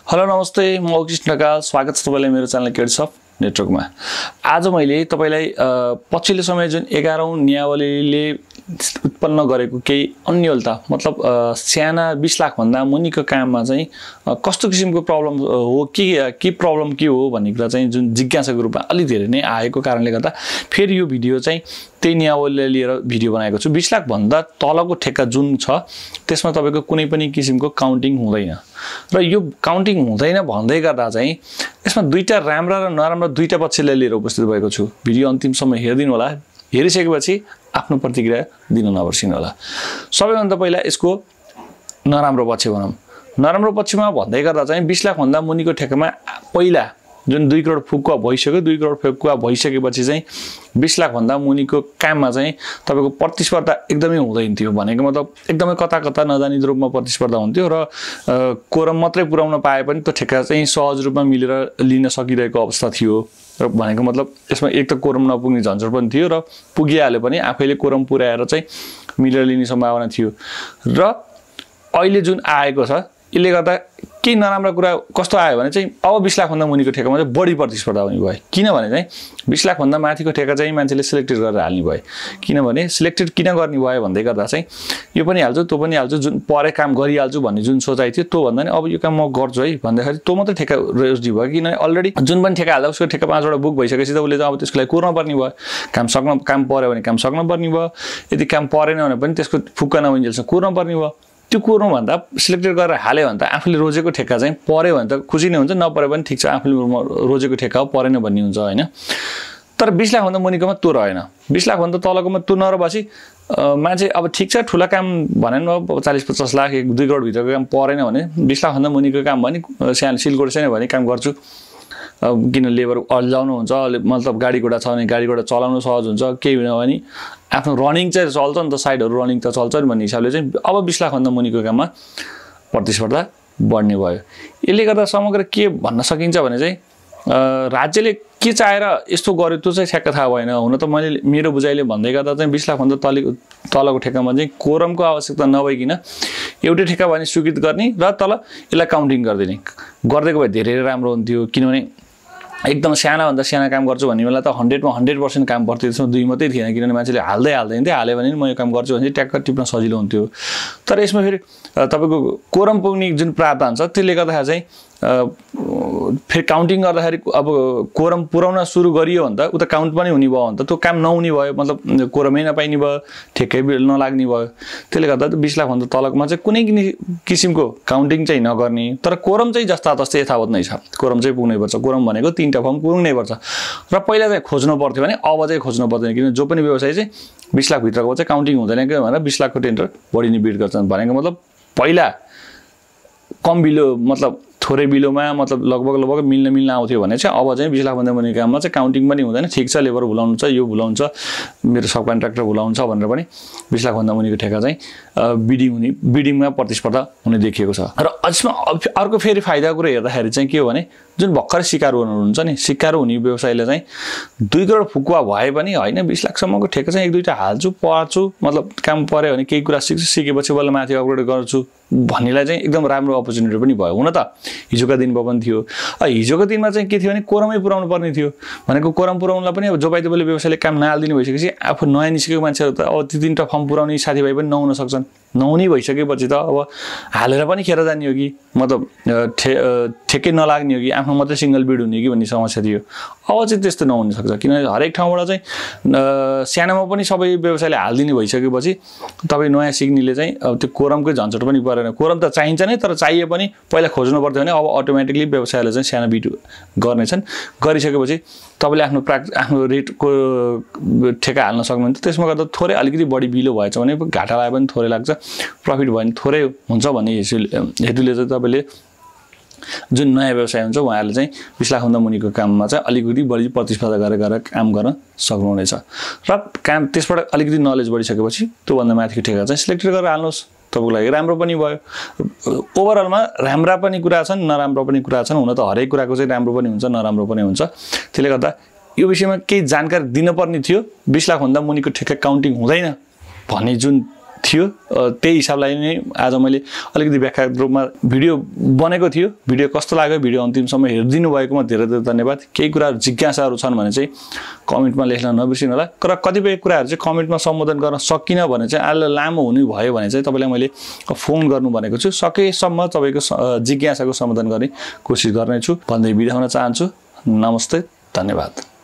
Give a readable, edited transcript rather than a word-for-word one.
Hello नमस्ते म कृष्ण ढकाल स्वागत छ तपाईलाई मेरो च्यानल क्रेडिट्स अफ नेटवर्कमा। आज मैले तपाईलाई पछिल्लो समय जुन 11औं नियावलीले उत्पन्न गरेको केही अन्यलता मतलब साना 20 लाख भन्दा मुनिको काममा चाहिँ कस्तो किसिमको प्रब्लम हो के प्रब्लम के हो भन्ने कुरा चाहिँ जुन जिज्ञासाको रूपमा अलि धेरै नै आएको कारणले गर्दा फेरि यो भिडियो चाहिँ त्यही नियावलीलाई लिएर भिडियो बनाएको छु। 20 लाख भन्दा तलको ठेक्का जुन छ त्यसमा तपाईको कुनै पनि किसिमको काउन्टिङ हुँदैन र यो काउन्टिङ हुँदैन भन्दै गर्दा चाहिँ यसमा दुईटा राम्रा र नराम्रा दुईटा पक्षलाई लिएर उपस्थित भएको छु। भिडियो अन्तिमसम्म हेरिदिनु होला। हेरिसकेपछि आफ्नो प्रतिक्रिया दिन नबिर्सिनु होला। सबैभन्दा पहिला यसको नराम्रो पक्ष भनौं। नराम्रो पक्षमा भन्दै गर्दा चाहिँ 20 लाख भन्दा मुनिको ठेक्कामा पहिला जुन 2 करोड फुकुवा भइसक्यो 2 करोड फुकुवा भइसकेपछि चाहिँ 20 लाख भन्दा मुनिको काममा चाहिँ तपाईको प्रतिस्पर्धा एकदमै हुँदैन थियो। भनेको मतलब एकदमै कता नजानी रूपमा प्रतिस्पर्धा हुन्थ्यो र कोरम मात्रै पुर्याउन पाए पनि त्यो ठेक्का चाहिँ सहज रूपमा मिलेर लिन सकिरहेको अवस्था थियो। र भनेको मतलब यसमा एक त कोरम नपुग्ने झन्झट पनि थियो र पुगिहाल्यो पनि आफैले कोरम पुर्याएर चाहिँ मिलेर लिने सम्भावना थियो। र अहिले जुन आएको छ यसले गर्दा के नराम्रो कुरा कस्तो आयो भने चाहिँ अब 20 लाख भन्दा मुनिको ठेक्कामा चाहिँ बढी प्रतिस्पर्धा हुने भयो। किनभने चाहिँ 20 लाख भन्दा माथिको ठेक्का चाहिँ मान्छेले सिलेक्टेड गरेर हाल्ने भयो। किनभने सिलेक्टेड किन गर्ने भयो भन्दै गर्दा चाहिँ यो पनि हाल्छु त्यो पनि हाल्छु जुन परे काम गरिहाल्छु भन्ने जुन सोचाइ थियो त्यो भन्दा नि अब यो काम म गर्छु है भन्दाखेरि त्यो मात्रै ठेक्का रेजी भयो। किनभने अलरेडी जुन पनि ठेक्का हाल्दा उसको ठेक्का 5 वटा बुक भइसकेपछि त उसले चाहिँ अब त्यसको लागि कुर्न पर्ने भयो। काम पर्यो भने काम सक्न पर्ने भयो। यदि काम परेन भने पनि त्यसको फुक्का नभइन्जेलसम्म कुर्न पर्ने भयो। त्यो कुर्नु भन्दा सिलेक्टेड गरेर हाल्यो भने त आफूले रोजेको ठेक्का चाहिँ पर्यो भने त खुसी नै हुन्छ, नपरे पनि ठिक छ आफूले रोजेको ठेक्का हो परेन भन्ने हुन्छ हैन। तर 20 लाख भन्दा मुनिकोमा त्यो रहेन। 20 लाख भन्दा तलकोमा त्यो नरबसी मान्छे अब ठिक छ ठुला काम भनेन 40-50 लाख 1-2 करोड भित्रको काम परेन भने 20 लाख भन्दा मुनिको काम भने सानो सिलगढी छैन भने काम गर्छु। किन लेबर अल्झाउनु हुन्छ मतलब गाडी घोडा छ भने गाडी घोडा चलाउनु सहज हुन्छ। केही होइन भने आफ्नो रनिङ चाहिँ चल्छ नि त साइडहरु रनिङ त चल्छ नि भन्ने हिसाबले चाहिँ अब 20 लाख भन्दा मुनिको काममा प्रतिस्पर्धा बढ्ने भयो। यसले गर्दा समग्र के भन्न सकिन्छ भने चाहिँ राज्यले के चाहेर यस्तो गर्यो त्यो चाहिँ ठ्याक्क थाहा भएन। हुन त मैले मेरो बुझाइले भन्दै गर्दा चाहिँ 20 लाख भन्दा तलको ठेक्कामा चाहिँ कोरमको आवश्यकता नभइकिन एउटै ठेक्का भने स्वीकृत गर्ने र तल यसलाई काउन्टिङ गर्दिने गर्दैको भए धेरै राम्रो हुन्थ्यो। किनभने एकदम साना भन्दा साना काम गर्छु भन्ने बेला त 100 मा 100% काम पर्थ्यो। त्यसमा दुई मात्रै थिएन किनभने मान्छेले हाल्दैन थियो। हाल्यो भने म यो काम गर्छु भने ट्याक्क टिप्न सजिलो हुन्थ्यो। तर यसमा फेरि तपाईको कोरम पुग्ने जुन प्रावधान छ त्यसले गर्दा चाहिँ फेरि काउन्टिङ गर्दाखेरि अब कोरम पुराउन सुरु गरियो भने त उता काउन्ट पनि हुने भयो भने त त्यो काम नहुने भयो। मतलब कोरमै नपाइने भयो ठेक्कै नलाग्ने भयो। त्यसले गर्दा 20 लाख भन्दा तलकोमा चाहिँ कुनै किसिमको काउन्टिङ चाहिँ नगर्ने। तर कोरम चाहिँ जस्ता तस्तै यथावत नै छ। कोरम चाहिँ पुग्नै पर्छ। कोरम भनेको 3टा फर्म पुग्नै पर्छ। र पहिला चाहिँ खोज्नु पर्थ्यो भने अब चाहिँ खोज्नु पर्दैन। किन जो पनि व्यवसाय चाहिँ 20 लाख भित्रको चाहिँ काउन्टिङ हुँदैन के भनेर 20 लाखको टेन्डर बढी नै बिड गर्छन्। भनेको मतलब पहिला कम बिलो मतलब थोरै बिलोमा मतलब लगभग मिल्न आउँथ्यो भने चाहिँ अब चाहिँ 20 लाख भन्दा मुनिको काममा चाहिँ काउन्टिङ पनि हुँदैन। ठिक छ लेबर भुलाउनु छ यो भुलाउनु छ मेरो सब कन्ट्र्याक्टर भुलाउनु छ भनेर पनि 20 लाख भन्दा मुनिको ठेक्का चाहिँ बिडिङमा प्रतिस्पर्धा हुने देखिएको छ। र यसमा अर्को फेरि फाइदा कुरा हेर्दाखेरि चाहिँ के हो भने जुन भर्खर सिकारु हुनुहुन्छ नि सिकारु हुने व्यवसायले चाहिँ 2 करोड फुकुवा भए पनि हैन 20 लाख सम्मको ठेक्का चाहिँ 1-2टा हाल्छु पार्छु मतलब काम पर्यो भने केही कुरा सिकेपछि बल्ल माथि अपग्रेड गर्छु भन्नेलाई चाहिँ एकदम राम्रो अपर्च्युनिटी पनि भयो। हुन त हिजोका दिनमा पनि थियो। हिजोको दिनमा चाहिँ के थियो भने कोरमै पुराउनु पर्ने थियो। भनेको कोरम पुराउनलाई पनि अब जोपाइदोले व्यवसायले काम नहाल्दिने भइसकेपछि आफू नयाँ निस्केको मान्छेहरु त अब ती 3टा फर्म पुराउने साथीभाइ पनि नहुन सक्छन्। नहुने भइसकेपछि त अब हालेर पनि खेर जाने हो कि मतलब ठेक्कै नलाग्ने हो कि आफ्नो मात्रै सिंगल बिड हुने कि भन्ने समस्या थियो। अब चाहिँ त्यस्तो नहुन सक्छ किनभने हरेक ठाउँबाट चाहिँ सानामा पनि सबै व्यवसायले हाल्दिने भइसकेपछि तपाई नयाँ सिक्नेले चाहिँ अब त्यो कोरमकै झन्झट पनि परेन। कोरम त चाहिन्छ नै तर चाहिए पनि पहिला खोज्नु पर्थ्यो भने अब अटोमेटिकली व्यवसायले चाहिँ साना बिड गर्नेछन्। गरिसकेपछि तपाईले आफ्नो रेटको ठेक्का हाल्न सक्नुहुन्छ। त्यसमा गर्दा थोरै अलिकति बढी बिलो भएछ भने घाटा लाए पनि थोरै लाग्छ प्रफिट भयो भने थोरै हुन्छ भन्ने हेतुले चाहिँ तपाईले जुन नयाँ व्यवसाय हुन्छ उहाँहरुले चाहिँ 20 लाख भन्दा मुनिको काममा चाहिँ अलिकति बढी प्रतिस्पर्धा गरेर काम गर्न सक्नुहुनेछ। र काम त्यसबाट अलिकति नलेज बढिसकेपछि त्यो भन्दा माथिको ठेक्का चाहिँ सिलेक्टेड गरेर हाल्नुहोस् तपाईको लागि राम्रो पनि भयो। ओभरअलमा राम्रा पनि कुरा छन् नराम्रो पनि कुरा छन्। हुन त हरेक कुराको चाहिँ राम्रो पनि हुन्छ नराम्रो पनि हुन्छ। त्यसले गर्दा यो विषयमा केही जानकारी दिनुपर्ने थियो। 20 लाख भन्दा मुनिको ठेक्का काउन्टिङ हुँदैन भन्ने जुन थियो। त्यही हिसाबलाई नै आज मैले अलिकति व्याख्यात्मक रूपमा भिडियो बनेको थियो। भिडियो कस्तो लाग्यो, भिडियो अन्तिमसम्म हेरिदिनु भएकोमा धेरै धेरै धन्यवाद। केही कुराहरू जिज्ञासाहरू छन् भने चाहिँ कमेन्टमा लेख्न नबिर्सिनु होला। तर कतिपय कुराहरू चाहिँ कमेन्टमा सम्बोधन गर्न सकिनँ भने चाहिँ अहिले लामो हुने भयो भने चाहिँ तपाईँलाई मैले फोन गर्नु भनेको छु। सकेसम्म तपाईँको जिज्ञासाको समाधान गर्ने कोसिस गर्नेछु भन्दै बिदा हुन चाहन्छु। नमस्ते, धन्यवाद।